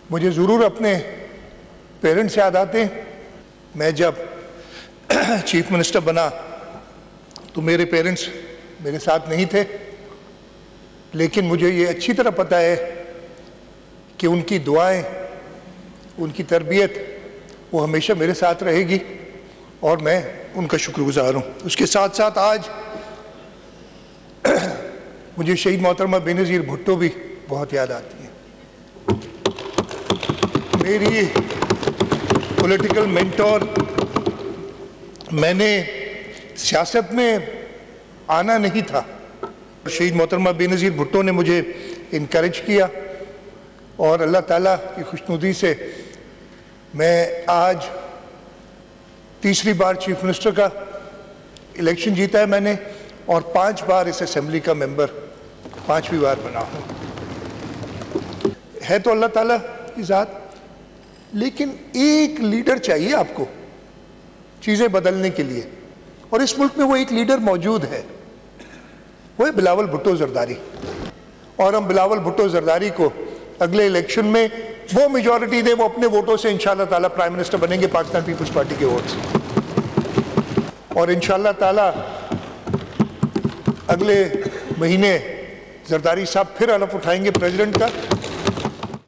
مجھے ضرور اپنے پیرنٹس یاد آتے ہیں. میں جب چیف منسٹر بنا تو میرے پیرنٹس میرے ساتھ نہیں تھے، لیکن مجھے یہ اچھی طرح پتہ ہے کہ ان کی دعائیں، ان کی تربیت وہ ہمیشہ میرے ساتھ رہے گی اور میں ان کا شکر گزار ہوں. اس کے ساتھ ساتھ آج مجھے شہید محترمہ بے نظیر بھٹو بھی بہت یاد آتی ہیں. میری پولیٹیکل مینٹور. میں نے سیاست میں آنا نہیں تھا، شہید محترمہ بے نظیر بھٹو نے مجھے انکریج کیا اور اللہ تعالیٰ کی خوشنودی سے میں آج تیسری بار چیف منسٹر کا الیکشن جیتا ہے میں نے، اور 5 بار اس اسمبلی کا ممبر 5ویں بار بنا ہوں. ہے تو اللہ تعالیٰ کی ذات، لیکن ایک لیڈر چاہیے آپ کو چیزیں بدلنے کے لیے، اور اس ملک میں وہ ایک لیڈر موجود ہے، وہ ہے بلاول بھٹو زرداری. اور ہم بلاول بھٹو زرداری کو اگلے الیکشن میں وہ میجورٹی دے، وہ اپنے ووٹوں سے انشاءاللہ تعالیٰ پرائم منسٹر بنیں گے پاکستان پیپلز پارٹی کے ووٹ سے. اور انشاءاللہ تعالیٰ اگلے مہینے زرداری صاحب پھر حلف اٹھائیں گے پریزیڈنٹ کا.